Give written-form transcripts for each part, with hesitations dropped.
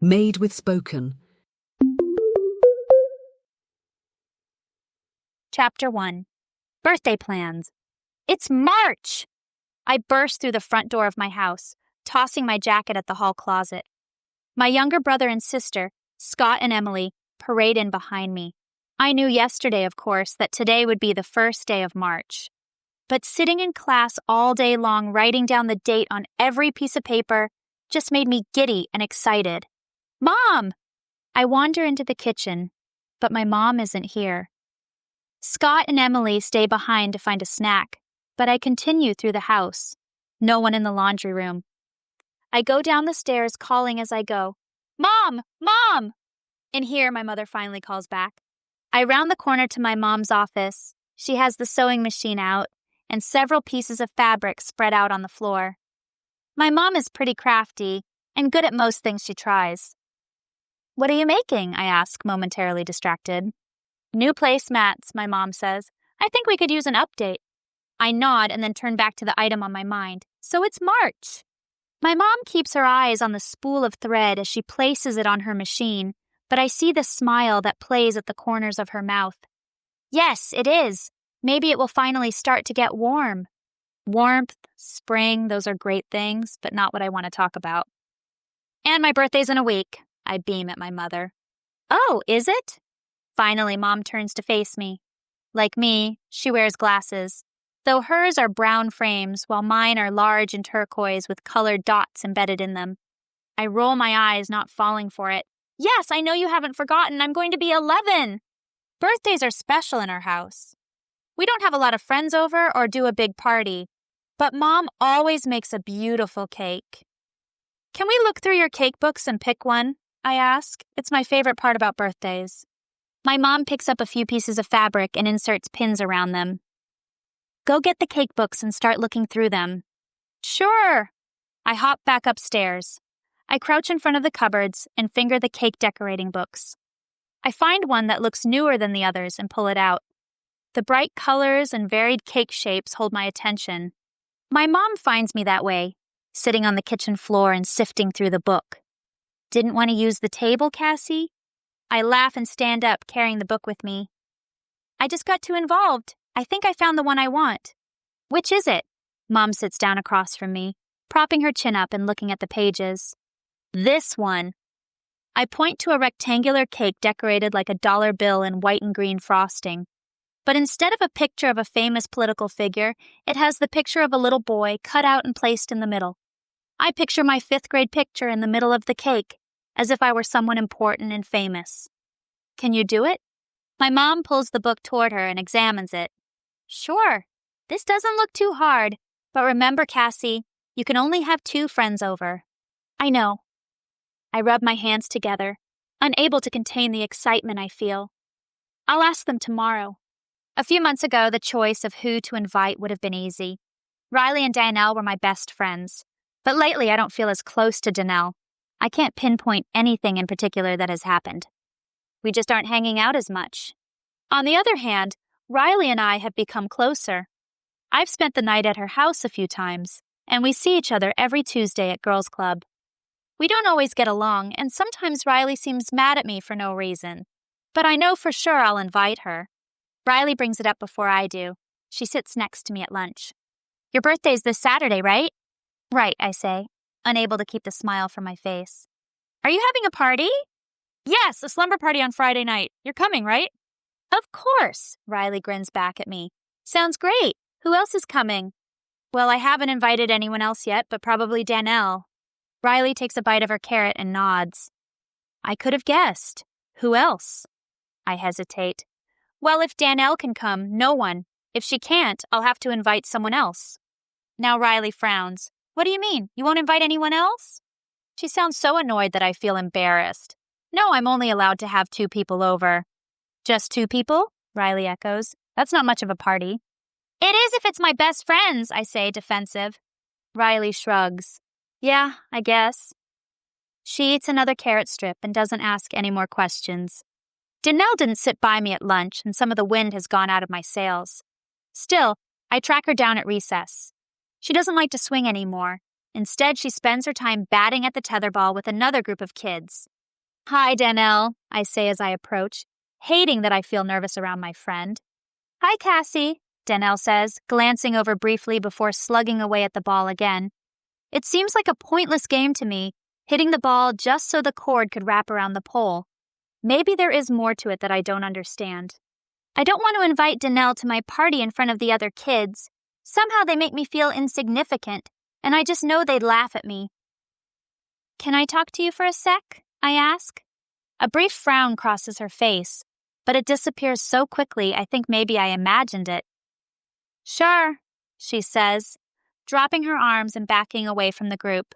Made with Spoken. Chapter 1. Birthday Plans. It's March! I burst through the front door of my house, tossing my jacket at the hall closet. My younger brother and sister, Scott and Emily, parade in behind me. I knew yesterday, of course, that today would be the first day of March. But sitting in class all day long writing down the date on every piece of paper just made me giddy and excited. Mom! I wander into the kitchen, but my mom isn't here. Scott and Emily stay behind to find a snack, but I continue through the house. No one in the laundry room. I go down the stairs calling as I go, "Mom! Mom!" In here, my mother finally calls back. I round the corner to my mom's office. She has the sewing machine out and several pieces of fabric spread out on the floor. My mom is pretty crafty and good at most things she tries. "What are you making?" I ask, momentarily distracted. "New placemats," my mom says. "I think we could use an update." I nod and then turn back to the item on my mind. So it's March. My mom keeps her eyes on the spool of thread as she places it on her machine, but I see the smile that plays at the corners of her mouth. Yes, it is. Maybe it will finally start to get warm. Warmth, spring, those are great things, but not what I want to talk about. And my birthday's in a week. I beam at my mother. "Oh, is it?" Finally, Mom turns to face me. Like me, she wears glasses, though hers are brown frames while mine are large and turquoise with colored dots embedded in them. I roll my eyes, not falling for it. "Yes, I know you haven't forgotten. I'm going to be 11. Birthdays are special in our house. We don't have a lot of friends over or do a big party, but Mom always makes a beautiful cake." "Can we look through your cake books and pick one?" I ask. It's my favorite part about birthdays. My mom picks up a few pieces of fabric and inserts pins around them. "Go get the cake books and start looking through them." "Sure." I hop back upstairs. I crouch in front of the cupboards and finger the cake decorating books. I find one that looks newer than the others and pull it out. The bright colors and varied cake shapes hold my attention. My mom finds me that way, sitting on the kitchen floor and sifting through the book. "Didn't want to use the table, Cassie?" I laugh and stand up, carrying the book with me. "I just got too involved. I think I found the one I want." "Which is it?" Mom sits down across from me, propping her chin up and looking at the pages. "This one." I point to a rectangular cake decorated like a dollar bill in white and green frosting. But instead of a picture of a famous political figure, it has the picture of a little boy cut out and placed in the middle. I picture my 5th grade picture in the middle of the cake, as if I were someone important and famous. "Can you do it?" My mom pulls the book toward her and examines it. "Sure. This doesn't look too hard, but remember, Cassie, you can only have 2 friends over." "I know." I rub my hands together, unable to contain the excitement I feel. "I'll ask them tomorrow." A few months ago, the choice of who to invite would have been easy. Riley and Danielle were my best friends, but lately I don't feel as close to Danelle. I can't pinpoint anything in particular that has happened. We just aren't hanging out as much. On the other hand, Riley and I have become closer. I've spent the night at her house a few times, and we see each other every Tuesday at Girls Club. We don't always get along, and sometimes Riley seems mad at me for no reason. But I know for sure I'll invite her. Riley brings it up before I do. She sits next to me at lunch. "Your birthday's this Saturday, right?" "Right," I say, unable to keep the smile from my face. "Are you having a party?" "Yes, a slumber party on Friday night. You're coming, right?" "Of course," Riley grins back at me. "Sounds great. Who else is coming?" "Well, I haven't invited anyone else yet, but probably Danielle." Riley takes a bite of her carrot and nods. "I could have guessed. Who else?" I hesitate. "Well, if Danielle can come, no one. If she can't, I'll have to invite someone else." Now Riley frowns. "What do you mean? You won't invite anyone else?" She sounds so annoyed that I feel embarrassed. "No, I'm only allowed to have 2 people over." "Just 2 people?" Riley echoes. "That's not much of a party." "It is if it's my best friends," I say, defensive. Riley shrugs. "Yeah, I guess." She eats another carrot strip and doesn't ask any more questions. Danelle didn't sit by me at lunch, and some of the wind has gone out of my sails. Still, I track her down at recess. She doesn't like to swing anymore, Instead, she spends her time batting at the tetherball with another group of kids. "Hi, Danielle," I say as I approach, hating that I feel nervous around my friend. "Hi, Cassie," Danielle says, glancing over briefly before slugging away at the ball again. It seems like a pointless game to me, hitting the ball just so the cord could wrap around the pole. Maybe there is more to it that I don't understand. I don't want to invite Danielle to my party in front of the other kids. Somehow they make me feel insignificant, and I just know they'd laugh at me. "Can I talk to you for a sec?" I ask. A brief frown crosses her face, but it disappears so quickly I think maybe I imagined it. "Sure," she says, dropping her arms and backing away from the group.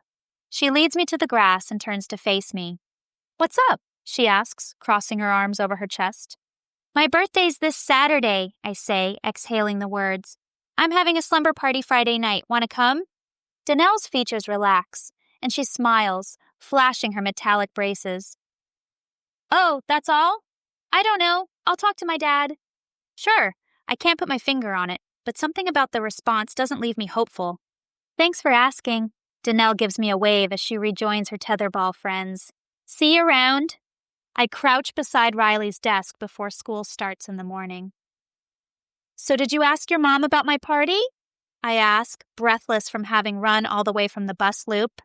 She leads me to the grass and turns to face me. "What's up?" she asks, crossing her arms over her chest. "My birthday's this Saturday," I say, exhaling the words. "I'm having a slumber party Friday night. Want to come?" Danielle's features relax, and she smiles, flashing her metallic braces. "Oh, that's all? I don't know. I'll talk to my dad." "Sure." I can't put my finger on it, but something about the response doesn't leave me hopeful. "Thanks for asking." Danielle gives me a wave as she rejoins her tetherball friends. "See you around." I crouch beside Riley's desk before school starts in the morning. "So did you ask your mom about my party?" I ask, breathless from having run all the way from the bus loop.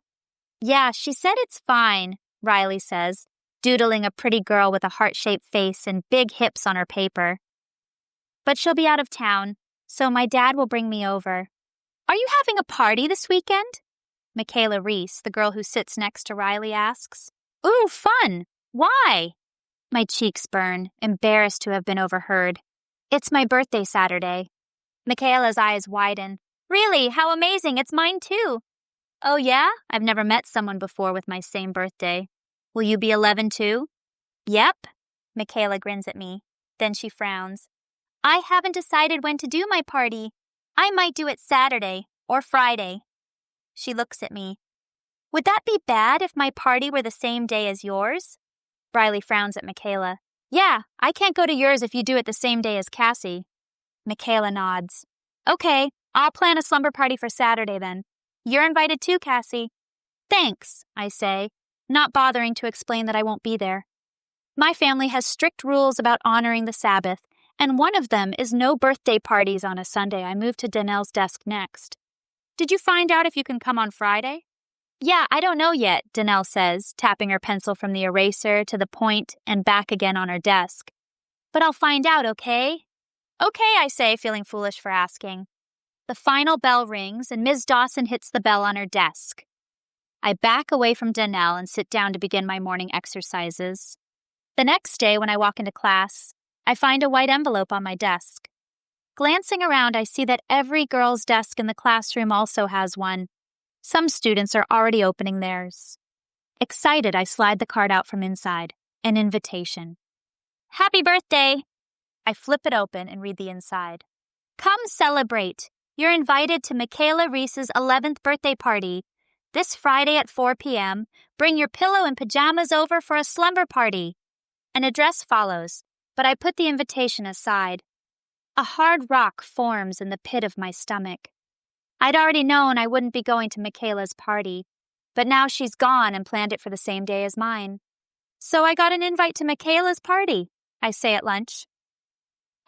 "Yeah, she said it's fine," Riley says, doodling a pretty girl with a heart-shaped face and big hips on her paper. "But she'll be out of town, so my dad will bring me over." "Are you having a party this weekend?" Michaela Reese, the girl who sits next to Riley, asks. "Ooh, fun! Why?" My cheeks burn, embarrassed to have been overheard. "It's my birthday Saturday." Michaela's eyes widen. "Really? How amazing! It's mine too." "Oh yeah? I've never met someone before with my same birthday. Will you be 11 too?" "Yep." Michaela grins at me. Then she frowns. "I haven't decided when to do my party. I might do it Saturday or Friday." She looks at me. "Would that be bad if my party were the same day as yours?" Riley frowns at Michaela. "Yeah, I can't go to yours if you do it the same day as Cassie." Michaela nods. "Okay, I'll plan a slumber party for Saturday then. You're invited too, Cassie." "Thanks," I say, not bothering to explain that I won't be there. My family has strict rules about honoring the Sabbath, and one of them is no birthday parties on a Sunday. I move to Danielle's desk next. "Did you find out if you can come on Friday?" "Yeah, I don't know yet," Danielle says, tapping her pencil from the eraser to the point and back again on her desk. "But I'll find out, okay?" "Okay," I say, feeling foolish for asking. The final bell rings, and Ms. Dawson hits the bell on her desk. I back away from Danielle and sit down to begin my morning exercises. The next day, when I walk into class, I find a white envelope on my desk. Glancing around, I see that every girl's desk in the classroom also has one. Some students are already opening theirs. Excited, I slide the card out from inside. An invitation. "Happy birthday!" I flip it open and read the inside. "Come celebrate. You're invited to Michaela Reese's 11th birthday party. This Friday at 4 p.m., bring your pillow and pajamas over for a slumber party." An address follows, but I put the invitation aside. A hard rock forms in the pit of my stomach. I'd already known I wouldn't be going to Michaela's party, but now she's gone and planned it for the same day as mine. "So I got an invite to Michaela's party," I say at lunch.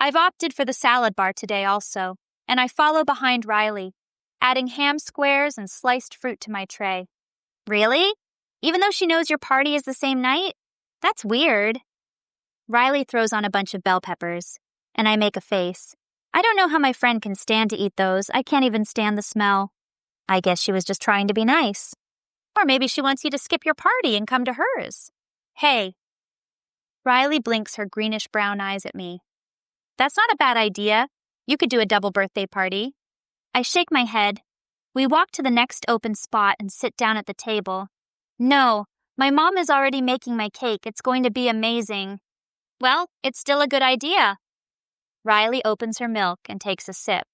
I've opted for the salad bar today also, and I follow behind Riley, adding ham squares and sliced fruit to my tray. "Really? Even though she knows your party is the same night? That's weird." Riley throws on a bunch of bell peppers, and I make a face. I don't know how my friend can stand to eat those. I can't even stand the smell. I guess she was just trying to be nice. Or maybe she wants you to skip your party and come to hers. "Hey." Riley blinks her greenish-brown eyes at me. "That's not a bad idea. You could do a double birthday party." I shake my head. We walk to the next open spot and sit down at the table. "No, my mom is already making my cake. It's going to be amazing." "Well, it's still a good idea." Riley opens her milk and takes a sip.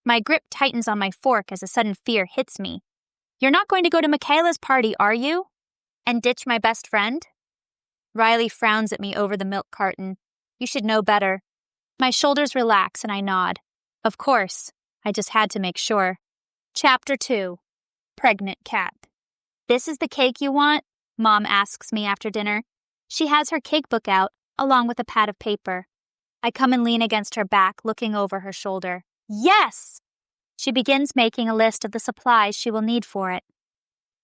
My grip tightens on my fork as a sudden fear hits me. "You're not going to go to Michaela's party, are you? And ditch my best friend?" Riley frowns at me over the milk carton. "You should know better." My shoulders relax and I nod. Of course, I just had to make sure. Chapter 2. pregnant cat. "This is the cake you want?" Mom asks me after dinner. She has her cake book out, along with a pad of paper. I come and lean against her back, looking over her shoulder. "Yes!" She begins making a list of the supplies she will need for it.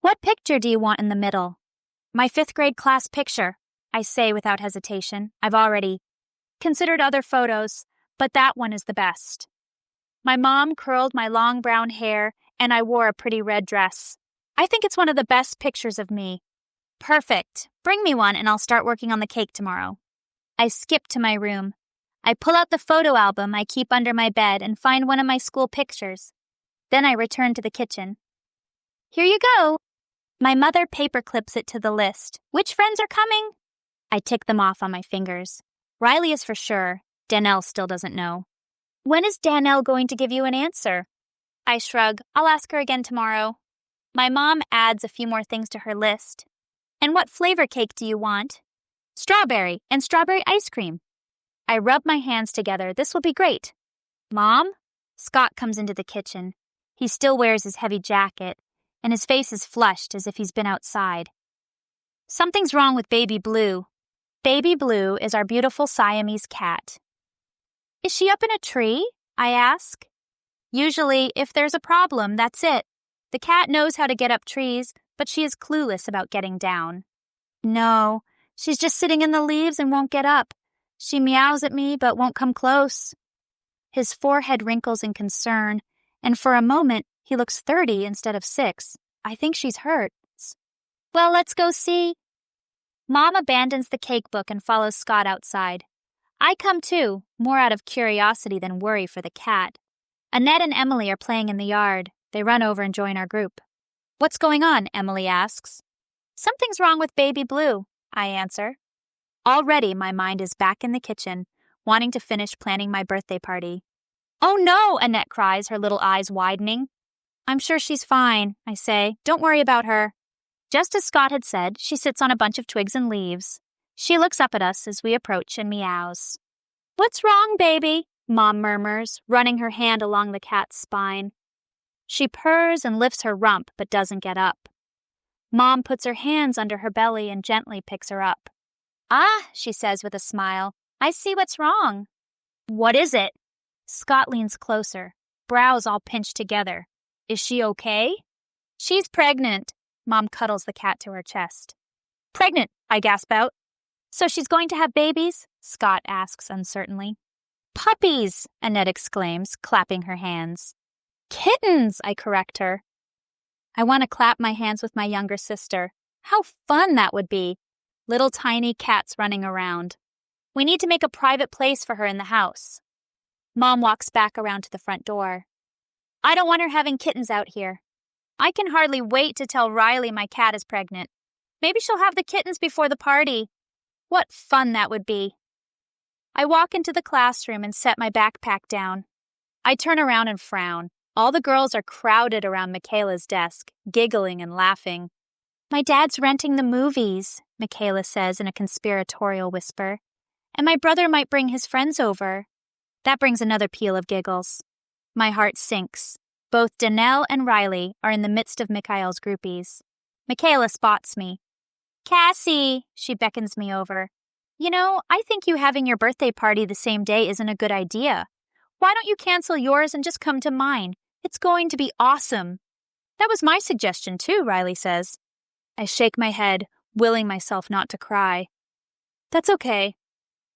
"What picture do you want in the middle?" "My 5th grade class picture," I say without hesitation. I've already considered other photos, but that one is the best. My mom curled my long brown hair, and I wore a pretty red dress. I think it's one of the best pictures of me. "Perfect. Bring me one and I'll start working on the cake tomorrow." I skip to my room. I pull out the photo album I keep under my bed and find one of my school pictures. Then I return to the kitchen. "Here you go." My mother paper clips it to the list. "Which friends are coming?" I tick them off on my fingers. Riley is for sure. Danelle still doesn't know. "When is Danelle going to give you an answer?" I shrug. "I'll ask her again tomorrow." My mom adds a few more things to her list. "And what flavor cake do you want?" "Strawberry and strawberry ice cream." I rub my hands together. This will be great. "Mom?" Scott comes into the kitchen. He still wears his heavy jacket, and his face is flushed as if he's been outside. "Something's wrong with Baby Blue." Baby Blue is our beautiful Siamese cat. "Is she up in a tree?" I ask. Usually, if there's a problem, that's it. The cat knows how to get up trees, but she is clueless about getting down. "No, she's just sitting in the leaves and won't get up. She meows at me but won't come close." His forehead wrinkles in concern, and for a moment, he looks 30 instead of 6. I think she's hurt. "Well, let's go see." Mom abandons the cake book and follows Scott outside. I come too, more out of curiosity than worry for the cat. Annette and Emily are playing in the yard. They run over and join our group. "What's going on?" Emily asks. "Something's wrong with Baby Blue," I answer. Already my mind is back in the kitchen, wanting to finish planning my birthday party. "Oh no!" Annette cries, her little eyes widening. "I'm sure she's fine," I say. "Don't worry about her." Just as Scott had said, she sits on a bunch of twigs and leaves. She looks up at us as we approach and meows. "What's wrong, baby?" Mom murmurs, running her hand along the cat's spine. She purrs and lifts her rump but doesn't get up. Mom puts her hands under her belly and gently picks her up. "Ah," she says with a smile, "I see what's wrong." "What is it?" Scott leans closer, brows all pinched together. "Is she okay?" "She's pregnant." Mom cuddles the cat to her chest. "Pregnant," I gasp out. "So she's going to have babies?" Scott asks uncertainly. "Puppies," Annette exclaims, clapping her hands. "Kittens," I correct her. I want to clap my hands with my younger sister. How fun that would be. Little tiny cats running around. We need to make a private place for her in the house. Mom walks back around to the front door. "I don't want her having kittens out here. I can hardly wait to tell Riley my cat is pregnant. Maybe she'll have the kittens before the party. What fun that would be." I walk into the classroom and set my backpack down. I turn around and frown. All the girls are crowded around Michaela's desk, giggling and laughing. "My dad's renting the movies," Michaela says in a conspiratorial whisper. "And my brother might bring his friends over." That brings another peal of giggles. My heart sinks. Both Danelle and Riley are in the midst of Mikhail's groupies. Michaela spots me. "Cassie," she beckons me over. "You know, I think you having your birthday party the same day isn't a good idea. Why don't you cancel yours and just come to mine? It's going to be awesome." "That was my suggestion too," Riley says. I shake my head, willing myself not to cry. "That's okay.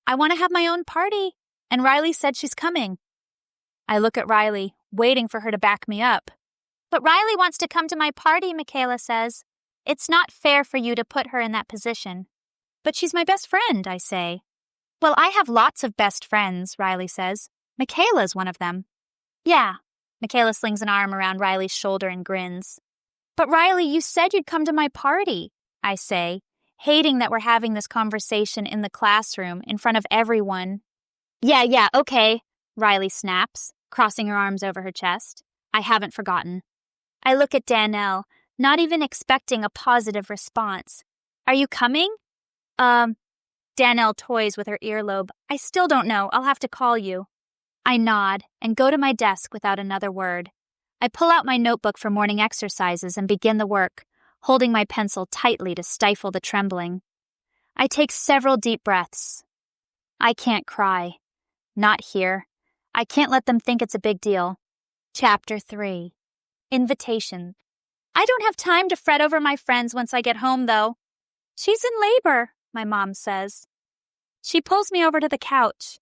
I want to have my own party, and Riley said she's coming." I look at Riley, waiting for her to back me up. "But Riley wants to come to my party," Michaela says. "It's not fair for you to put her in that position." "But she's my best friend," I say. "Well, I have lots of best friends," Riley says. "Michaela's one of them." "Yeah." Michaela slings an arm around Riley's shoulder and grins. "But Riley, you said you'd come to my party," I say, hating that we're having this conversation in the classroom in front of everyone. Yeah, okay," Riley snaps, crossing her arms over her chest. "I haven't forgotten." I look at Danelle, not even expecting a positive response. "Are you coming?" Danelle toys with her earlobe. "I still don't know. I'll have to call you." I nod and go to my desk without another word. I pull out my notebook for morning exercises and begin the work, holding my pencil tightly to stifle the trembling. I take several deep breaths. I can't cry. Not here. I can't let them think it's a big deal. Chapter 3. Invitation. I don't have time to fret over my friends once I get home, though. She's in labor, my mom says. She pulls me over to the couch.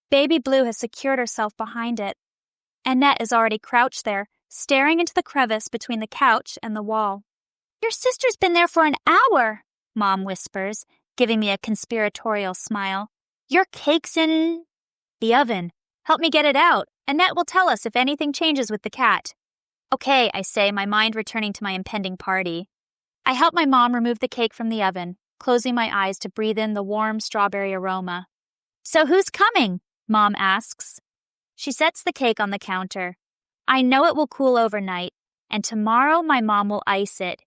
Baby Blue has secured herself behind it. Annette is already crouched there, staring into the crevice between the couch and the wall. Your sister's been there for an hour, Mom whispers, giving me a conspiratorial smile. Your cake's in the oven. Help me get it out. Annette will tell us if anything changes with the cat. Okay, I say, my mind returning to my impending party. I help my mom remove the cake from the oven, closing my eyes to breathe in the warm strawberry aroma. So who's coming? Mom asks. She sets the cake on the counter. I know it will cool overnight, and tomorrow my mom will ice it,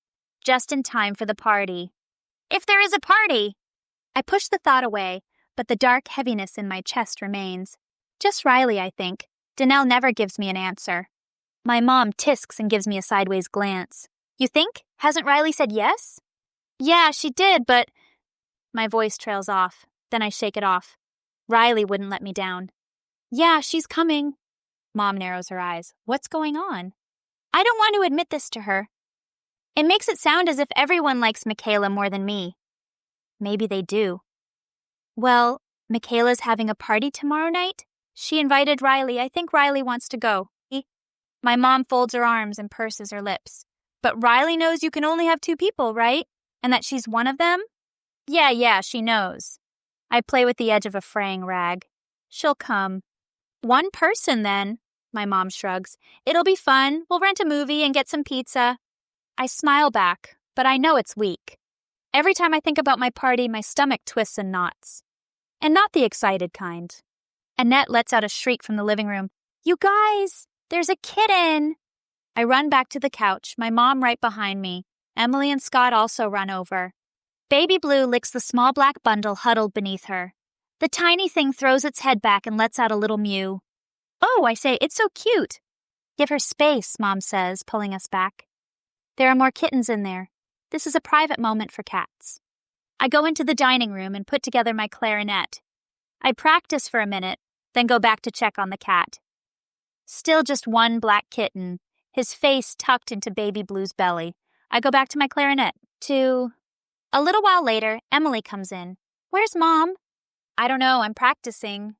just in time for the party. If there is a party! I push the thought away, but the dark heaviness in my chest remains. Just Riley, I think. Danelle never gives me an answer. My mom tisks and gives me a sideways glance. You think? Hasn't Riley said yes? Yeah, she did, but... My voice trails off. Then I shake it off. Riley wouldn't let me down. Yeah, she's coming. Mom narrows her eyes. What's going on? I don't want to admit this to her. It makes it sound as if everyone likes Michaela more than me. Maybe they do. Well, Michaela's having a party tomorrow night? She invited Riley. I think Riley wants to go. My mom folds her arms and purses her lips. But Riley knows you can only have 2 people, right? And that she's one of them? Yeah, she knows. I play with the edge of a fraying rag. She'll come. 1 person, then, my mom shrugs. It'll be fun. We'll rent a movie and get some pizza. I smile back, but I know it's weak. Every time I think about my party, my stomach twists and knots. And not the excited kind. Annette lets out a shriek from the living room. You guys, there's a kitten! I run back to the couch, my mom right behind me. Emily and Scott also run over. Baby Blue licks the small black bundle huddled beneath her. The tiny thing throws its head back and lets out a little mew. Oh, I say, it's so cute. Give her space, Mom says, pulling us back. There are more kittens in there. This is a private moment for cats. I go into the dining room and put together my clarinet. I practice for a minute, then go back to check on the cat. Still just 1 black kitten, his face tucked into Baby Blue's belly. I go back to my clarinet, A little while later, Emily comes in. Where's Mom? I don't know, I'm practicing.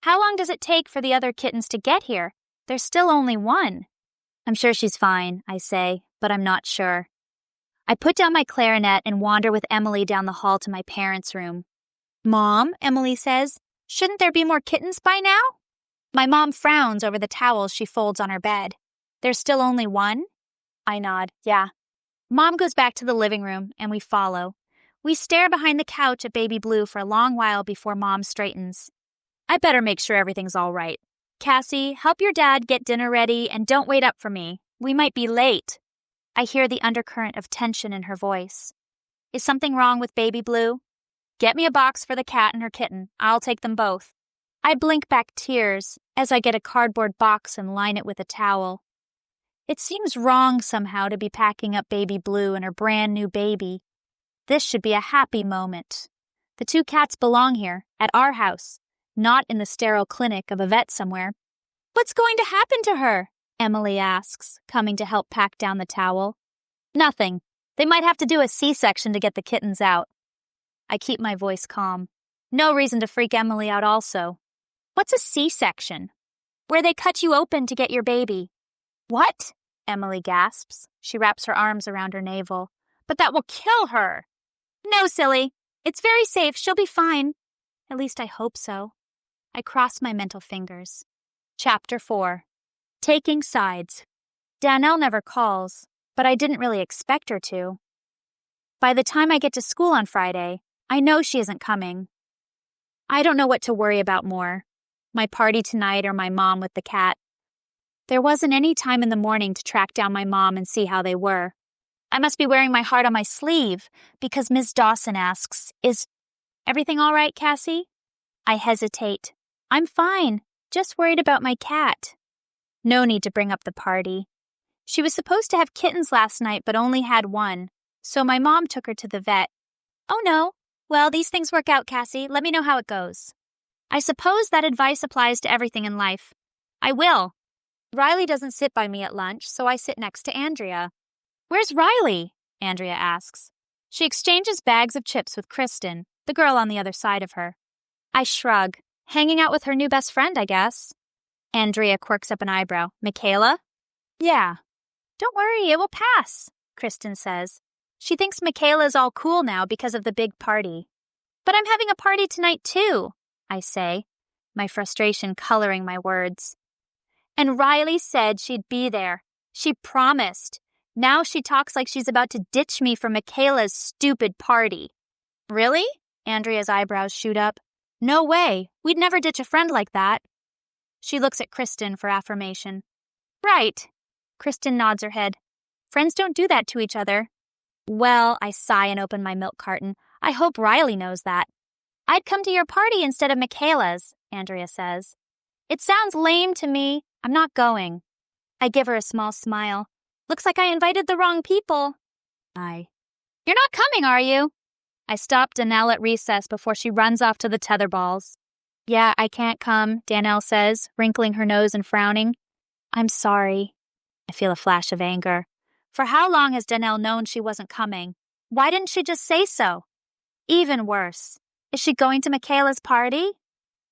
How long does it take for the other kittens to get here? There's still only 1. I'm sure she's fine, I say, but I'm not sure. I put down my clarinet and wander with Emily down the hall to my parents' room. Mom, Emily says, shouldn't there be more kittens by now? My mom frowns over the towels she folds on her bed. There's still only 1? I nod, yeah. Mom goes back to the living room, and we follow. We stare behind the couch at Baby Blue for a long while before Mom straightens. I better make sure everything's all right. Cassie, help your dad get dinner ready and don't wait up for me. We might be late. I hear the undercurrent of tension in her voice. Is something wrong with Baby Blue? Get me a box for the cat and her kitten. I'll take them both. I blink back tears as I get a cardboard box and line it with a towel. It seems wrong somehow to be packing up Baby Blue and her brand new baby. This should be a happy moment. The 2 cats belong here, at our house, not in the sterile clinic of a vet somewhere. What's going to happen to her? Emily asks, coming to help pack down the towel. Nothing. They might have to do a C-section to get the kittens out. I keep my voice calm. No reason to freak Emily out also. What's a C-section? Where they cut you open to get your baby. What? Emily gasps. She wraps her arms around her navel. But that will kill her. No, silly. It's very safe. She'll be fine. At least I hope so. I cross my mental fingers. Chapter 4. Taking sides. Danelle never calls, but I didn't really expect her to. By the time I get to school on Friday, I know she isn't coming. I don't know what to worry about more. My party tonight or my mom with the cat. There wasn't any time in the morning to track down my mom and see how they were. I must be wearing my heart on my sleeve because Ms. Dawson asks, Is everything all right, Cassie? I hesitate. I'm fine, just worried about my cat. No need to bring up the party. She was supposed to have kittens last night, but only had one, so my mom took her to the vet. Oh no. Well, these things work out, Cassie. Let me know how it goes. I suppose that advice applies to everything in life. I will. Riley doesn't sit by me at lunch, so I sit next to Andrea. "Where's Riley?" Andrea asks. She exchanges bags of chips with Kristen, the girl on the other side of her. I shrug. Hanging out with her new best friend, I guess. Andrea quirks up an eyebrow. "Michaela?" "Yeah." "Don't worry, it will pass," Kristen says. She thinks Michaela's all cool now because of the big party. "But I'm having a party tonight too," I say, my frustration coloring my words. "And Riley said she'd be there. She promised. Now she talks like she's about to ditch me for Michaela's stupid party." "Really?" Andrea's eyebrows shoot up. "No way. We'd never ditch a friend like that." She looks at Kristen for affirmation. "Right." Kristen nods her head. "Friends don't do that to each other." Well, I sigh and open my milk carton. I hope Riley knows that. "I'd come to your party instead of Michaela's," Andrea says. "It sounds lame to me. I'm not going." I give her a small smile. "Looks like I invited the wrong people." "You're not coming, are you?" I stop Danelle at recess before she runs off to the tetherballs. "Yeah, I can't come," Danelle says, wrinkling her nose and frowning. "I'm sorry." I feel a flash of anger. For how long has Danelle known she wasn't coming? Why didn't she just say so? Even worse, is she going to Michaela's party?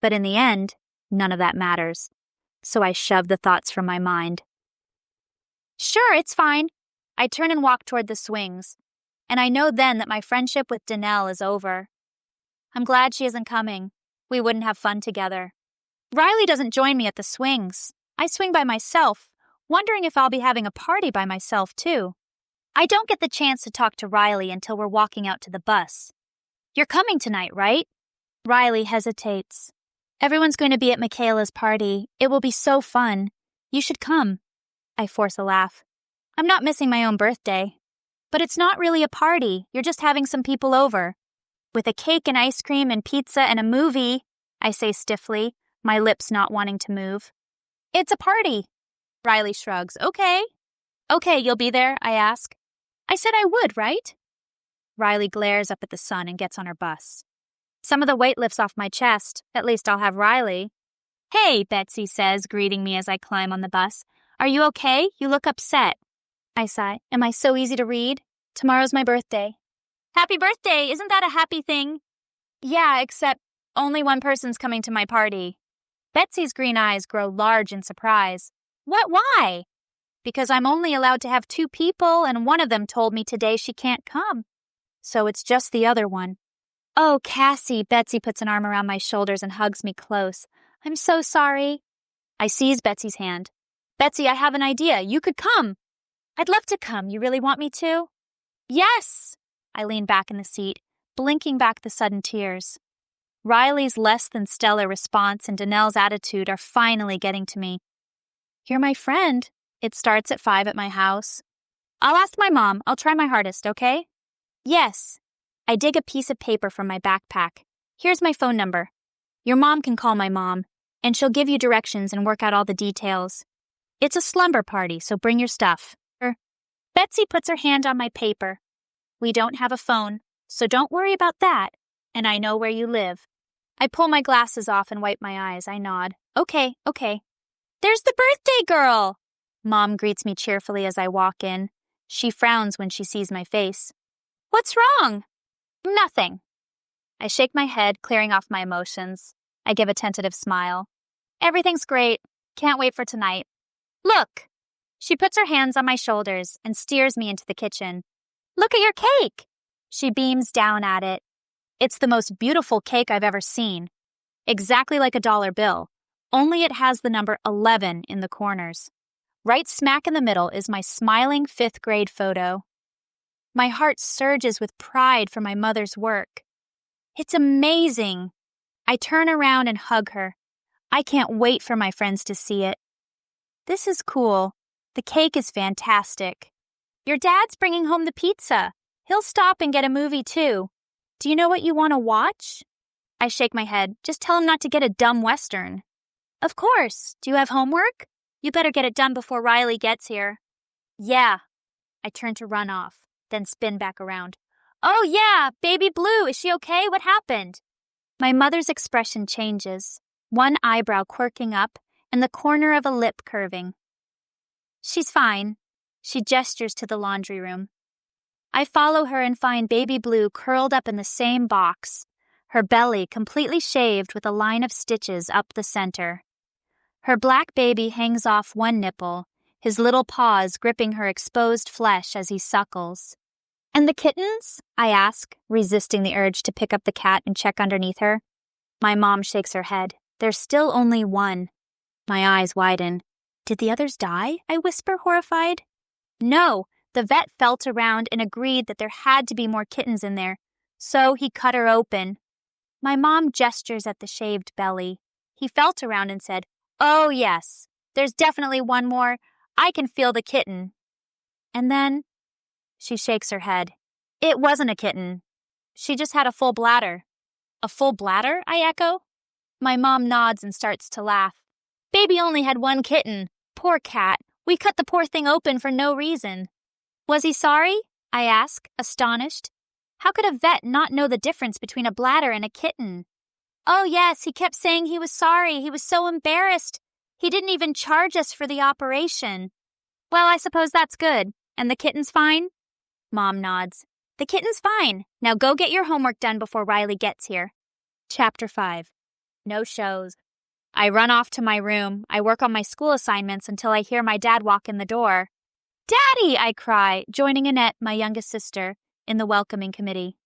But in the end, none of that matters. So I shove the thoughts from my mind. "Sure, it's fine." I turn and walk toward the swings, and I know then that my friendship with Danelle is over. I'm glad she isn't coming. We wouldn't have fun together. Riley doesn't join me at the swings. I swing by myself, wondering if I'll be having a party by myself, too. I don't get the chance to talk to Riley until we're walking out to the bus. "You're coming tonight, right?" Riley hesitates. "Everyone's going to be at Michaela's party. It will be so fun. You should come." I force a laugh. "I'm not missing my own birthday." "But it's not really a party. You're just having some people over." "With a cake and ice cream and pizza and a movie," I say stiffly, my lips not wanting to move. "It's a party." Riley shrugs. Okay, you'll be there?" I ask. "I said I would, right?" Riley glares up at the sun and gets on her bus. Some of the weight lifts off my chest. At least I'll have Riley. "Hey," Betsy says, greeting me as I climb on the bus. "Are you okay? You look upset." I sigh. Am I so easy to read? Tomorrow's my birthday. "Happy birthday! Isn't that a happy thing?" "Yeah, except only one person's coming to my party." Betsy's green eyes grow large in surprise. Why? "Because I'm only allowed to have 2 people, and one of them told me today she can't come. So it's just the other one." "Oh, Cassie," Betsy puts an arm around my shoulders and hugs me close. "I'm so sorry." I seize Betsy's hand. "Betsy, I have an idea. You could come." "I'd love to come. You really want me to?" "Yes." I lean back in the seat, blinking back the sudden tears. Riley's less than stellar response and Danelle's attitude are finally getting to me. "You're my friend. It starts at 5 at my house." "I'll ask my mom. I'll try my hardest, okay?" "Yes." I dig a piece of paper from my backpack. "Here's my phone number. Your mom can call my mom, and she'll give you directions and work out all the details. It's a slumber party, so bring your stuff." Betsy puts her hand on my paper. "We don't have a phone, so don't worry about that, and I know where you live." I pull my glasses off and wipe my eyes. I nod. Okay. "There's the birthday girl!" Mom greets me cheerfully as I walk in. She frowns when she sees my face. "What's wrong?" "Nothing." I shake my head, clearing off my emotions. I give a tentative smile. "Everything's great. Can't wait for tonight. Look!" She puts her hands on my shoulders and steers me into the kitchen. "Look at your cake!" She beams down at it. It's the most beautiful cake I've ever seen. Exactly like a dollar bill, only it has the number 11 in the corners. Right smack in the middle is my smiling 5th grade photo. My heart surges with pride for my mother's work. It's amazing. I turn around and hug her. I can't wait for my friends to see it. "This is cool. The cake is fantastic. Your dad's bringing home the pizza. He'll stop and get a movie too. Do you know what you want to watch?" I shake my head. "Just tell him not to get a dumb Western." "Of course. Do you have homework?" You better get it done before Riley gets here. Yeah. I turn to run off, then spin back around. Oh yeah, baby Blue, is she okay? What happened? My mother's expression changes, one eyebrow quirking up and the corner of a lip curving. She's fine. She gestures to the laundry room. I follow her and find baby Blue curled up in the same box, her belly completely shaved with a line of stitches up the center. Her black baby hangs off one nipple, his little paws gripping her exposed flesh as he suckles. And the kittens? I ask, resisting the urge to pick up the cat and check underneath her. My mom shakes her head. There's still only one. My eyes widen. Did the others die? I whisper, horrified. No, the vet felt around and agreed that there had to be more kittens in there, so he cut her open. My mom gestures at the shaved belly. He felt around and said, "Oh yes, there's definitely one more. I can feel the kitten." And then she shakes her head. It wasn't a kitten. She just had a full bladder. A full bladder? I echo. My mom nods and starts to laugh. Baby only had one kitten. Poor cat. We cut the poor thing open for no reason. Was he sorry? I ask, astonished. How could a vet not know the difference between a bladder and a kitten? Oh yes, he kept saying he was sorry. He was so embarrassed. He didn't even charge us for the operation. Well, I suppose that's good. And the kitten's fine? Mom nods. The kitten's fine. Now go get your homework done before Riley gets here. Chapter 5. No shows. I run off to my room. I work on my school assignments until I hear my dad walk in the door. Daddy, I cry, joining Annette, my youngest sister, in the welcoming committee.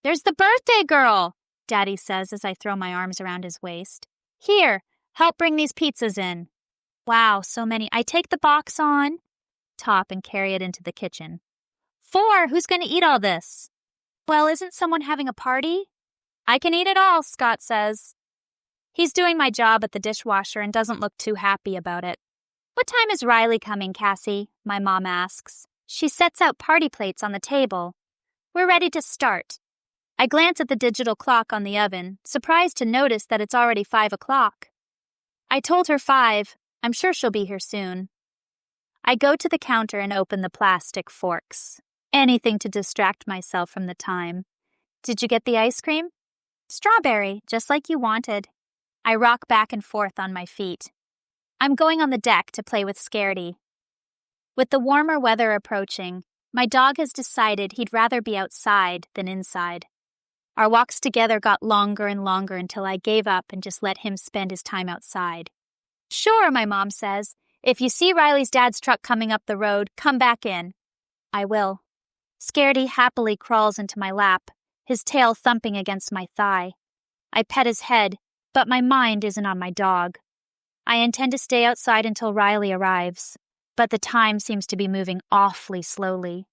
There's the birthday girl, Daddy says as I throw my arms around his waist. Here, help bring these pizzas in. Wow, so many. I take the box on top and carry it into the kitchen. 4, who's going to eat all this? Well, isn't someone having a party? I can eat it all, Scott says. He's doing my job at the dishwasher and doesn't look too happy about it. What time is Riley coming, Cassie? My mom asks. She sets out party plates on the table. We're ready to start. I glance at the digital clock on the oven, surprised to notice that it's already 5 o'clock. I told her 5. I'm sure she'll be here soon. I go to the counter and open the plastic forks. Anything to distract myself from the time. Did you get the ice cream? Strawberry, just like you wanted. I rock back and forth on my feet. I'm going on the deck to play with Scaredy. With the warmer weather approaching, my dog has decided he'd rather be outside than inside. Our walks together got longer and longer until I gave up and just let him spend his time outside. Sure, my mom says. If you see Riley's dad's truck coming up the road, come back in. I will. Scaredy happily crawls into my lap, his tail thumping against my thigh. I pet his head, but my mind isn't on my dog. I intend to stay outside until Riley arrives, but the time seems to be moving awfully slowly.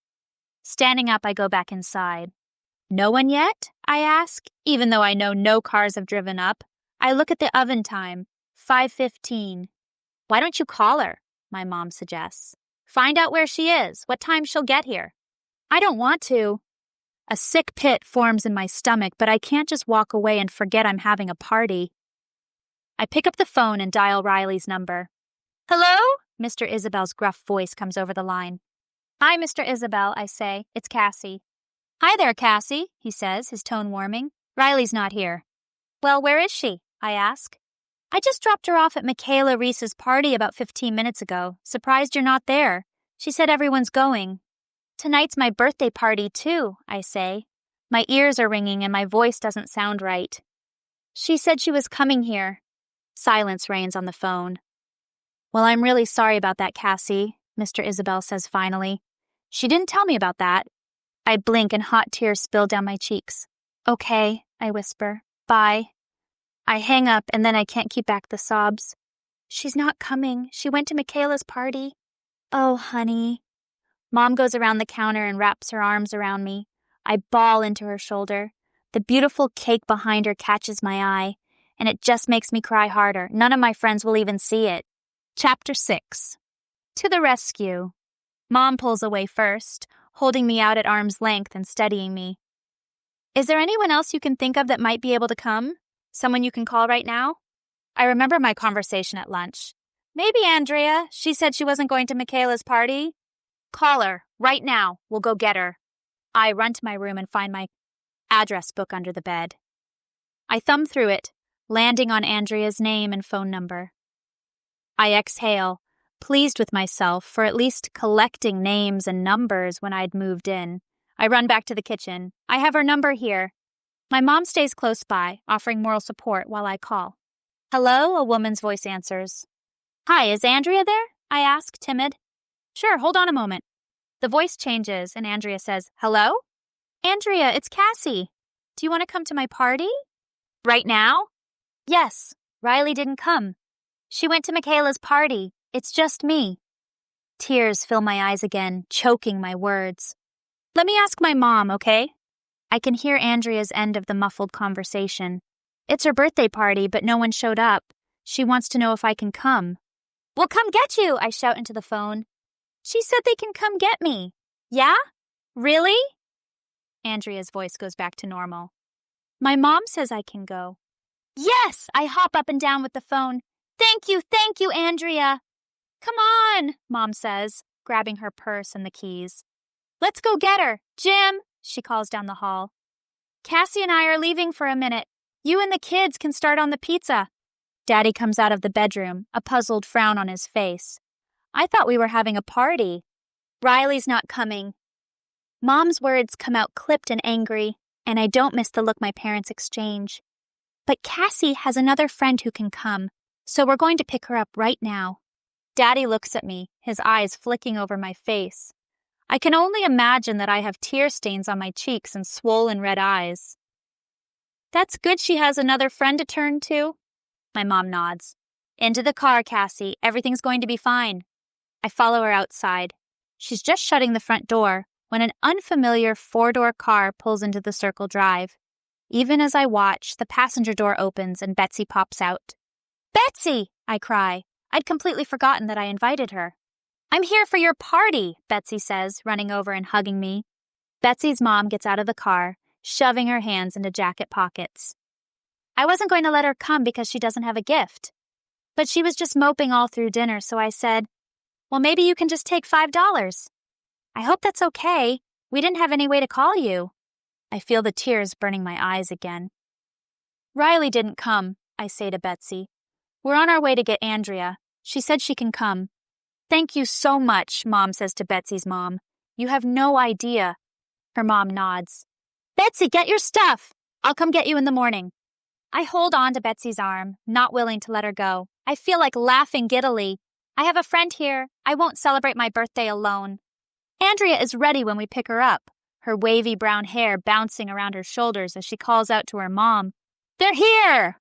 Standing up, I go back inside. No one yet? I ask, even though I know no cars have driven up. I look at the oven time, 5:15. Why don't you call her? My mom suggests. Find out where she is, what time she'll get here. I don't want to. A sick pit forms in my stomach, but I can't just walk away and forget I'm having a party. I pick up the phone and dial Riley's number. Hello? Mr. Isabel's gruff voice comes over the line. Hi, Mr. Isabel, I say. It's Cassie. Hi there, Cassie, he says, his tone warming. Riley's not here. Well, where is she? I ask. I just dropped her off at Michaela Reese's party about 15 minutes ago. Surprised you're not there. She said everyone's going. Tonight's my birthday party, too, I say. My ears are ringing and my voice doesn't sound right. She said she was coming here. Silence reigns on the phone. Well, I'm really sorry about that, Cassie, Mr. Isabel says finally. She didn't tell me about that. I blink and hot tears spill down my cheeks. Okay, I whisper. Bye. I hang up and then I can't keep back the sobs. She's not coming. She went to Michaela's party. Oh, honey. Mom goes around the counter and wraps her arms around me. I bawl into her shoulder. The beautiful cake behind her catches my eye, and it just makes me cry harder. None of my friends will even see it. Chapter 6. To the rescue. Mom pulls away first, holding me out at arm's length and steadying me. Is there anyone else you can think of that might be able to come? Someone you can call right now? I remember my conversation at lunch. Maybe Andrea. She said she wasn't going to Michaela's party. Call her. Right now. We'll go get her. I run to my room and find my address book under the bed. I thumb through it, landing on Andrea's name and phone number. I exhale, pleased with myself for at least collecting names and numbers when I'd moved in. I run back to the kitchen. I have her number here. My mom stays close by, offering moral support while I call. Hello, a woman's voice answers. Hi, is Andrea there? I ask, timid. Sure, hold on a moment. The voice changes and Andrea says, Hello? Andrea, it's Cassie. Do you want to come to my party? Right now? Yes, Riley didn't come. She went to Michaela's party. It's just me. Tears fill my eyes again, choking my words. Let me ask my mom, okay? I can hear Andrea's end of the muffled conversation. It's her birthday party, but no one showed up. She wants to know if I can come. We'll come get you, I shout into the phone. She said they can come get me. Yeah? Really? Andrea's voice goes back to normal. My mom says I can go. Yes, I hop up and down with the phone. Thank you, Andrea. Come on, Mom says, grabbing her purse and the keys. Let's go get her. Jim, she calls down the hall. Cassie and I are leaving for a minute. You and the kids can start on the pizza. Daddy comes out of the bedroom, a puzzled frown on his face. I thought we were having a party. Riley's not coming. Mom's words come out clipped and angry, and I don't miss the look my parents exchange. But Cassie has another friend who can come, so we're going to pick her up right now. Daddy looks at me, his eyes flicking over my face. I can only imagine that I have tear stains on my cheeks and swollen red eyes. That's good she has another friend to turn to. My mom nods. Into the car, Cassie. Everything's going to be fine. I follow her outside. She's just shutting the front door when an unfamiliar four-door car pulls into the circle drive. Even as I watch, the passenger door opens and Betsy pops out. Betsy! I cry. I'd completely forgotten that I invited her. I'm here for your party, Betsy says, running over and hugging me. Betsy's mom gets out of the car, shoving her hands into jacket pockets. I wasn't going to let her come because she doesn't have a gift. But she was just moping all through dinner, so I said, well, maybe you can just take $5. I hope that's okay. We didn't have any way to call you. I feel the tears burning my eyes again. Riley didn't come, I say to Betsy. We're on our way to get Andrea. She said she can come. Thank you so much, Mom says to Betsy's mom. You have no idea. Her mom nods. Betsy, get your stuff. I'll come get you in the morning. I hold on to Betsy's arm, not willing to let her go. I feel like laughing giddily. I have a friend here. I won't celebrate my birthday alone. Andrea is ready when we pick her up, her wavy brown hair bouncing around her shoulders as she calls out to her mom. They're here!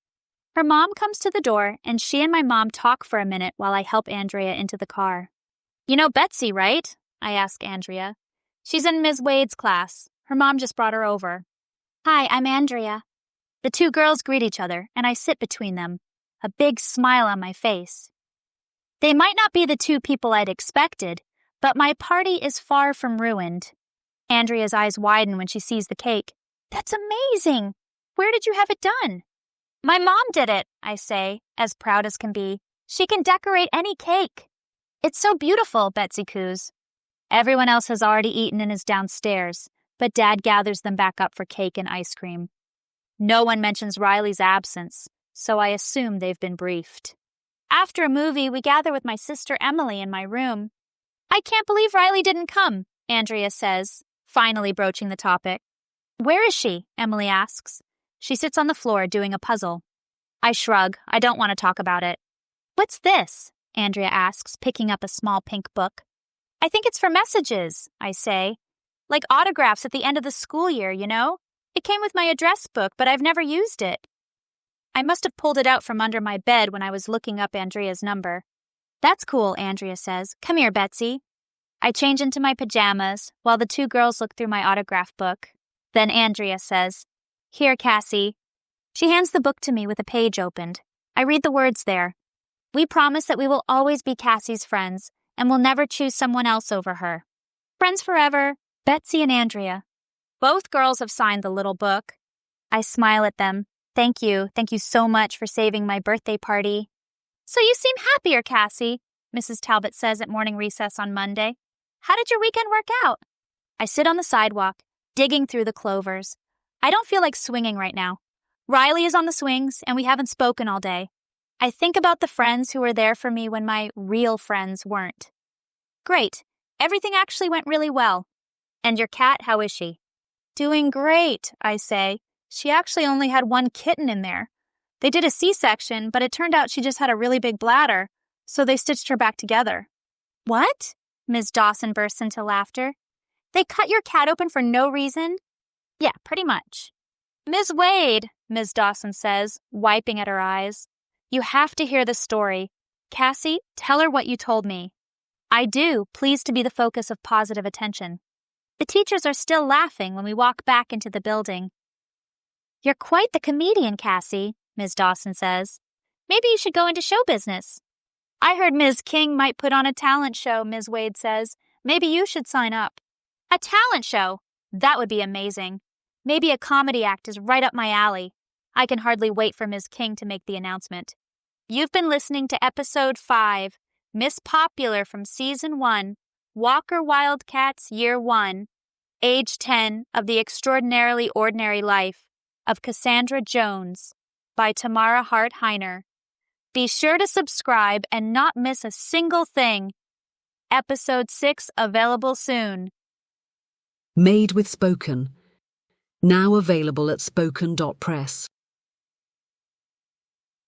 Her mom comes to the door, and she and my mom talk for a minute while I help Andrea into the car. You know Betsy, right? I ask Andrea. She's in Ms. Wade's class. Her mom just brought her over. Hi, I'm Andrea. The two girls greet each other, and I sit between them, a big smile on my face. They might not be the two people I'd expected, but my party is far from ruined. Andrea's eyes widen when she sees the cake. That's amazing! Where did you have it done? My mom did it, I say, as proud as can be. She can decorate any cake. It's so beautiful, Betsy coos. Everyone else has already eaten and is downstairs, but Dad gathers them back up for cake and ice cream. No one mentions Riley's absence, so I assume they've been briefed. After a movie, we gather with my sister Emily in my room. I can't believe Riley didn't come, Andrea says, finally broaching the topic. Where is she? Emily asks. She sits on the floor doing a puzzle. I shrug. I don't want to talk about it. What's this? Andrea asks, picking up a small pink book. I think it's for messages, I say. Like autographs at the end of the school year, you know? It came with my address book, but I've never used it. I must have pulled it out from under my bed when I was looking up Andrea's number. That's cool, Andrea says. Come here, Betsy. I change into my pajamas while the two girls look through my autograph book. Then Andrea says, Here, Cassie. She hands the book to me with a page opened. I read the words there. We promise that we will always be Cassie's friends and will never choose someone else over her. Friends forever, Betsy and Andrea. Both girls have signed the little book. I smile at them. Thank you so much for saving my birthday party. So you seem happier, Cassie, Mrs. Talbot says at morning recess on Monday. How did your weekend work out? I sit on the sidewalk, digging through the clovers. I don't feel like swinging right now. Riley is on the swings, and we haven't spoken all day. I think about the friends who were there for me when my real friends weren't. Great. Everything actually went really well. And your cat, how is she? Doing great, I say. She actually only had one kitten in there. They did a C-section, but it turned out she just had a really big bladder, so they stitched her back together. What? Ms. Dawson bursts into laughter. They cut your cat open for no reason? Yeah, pretty much. Ms. Wade, Ms. Dawson says, wiping at her eyes. You have to hear the story. Cassie, tell her what you told me. I do, pleased to be the focus of positive attention. The teachers are still laughing when we walk back into the building. You're quite the comedian, Cassie, Ms. Dawson says. Maybe you should go into show business. I heard Ms. King might put on a talent show, Ms. Wade says. Maybe you should sign up. A talent show? That would be amazing. Maybe a comedy act is right up my alley. I can hardly wait for Ms. King to make the announcement. You've been listening to Episode 5, Miss Popular from Season 1, Walker Wildcats Year 1, Age 10 of the Extraordinarily Ordinary Life of Cassandra Jones by Tamara Hart Heiner. Be sure to subscribe and not miss a single thing. Episode 6 available soon. Made with Spoken. Now available at spoken.press.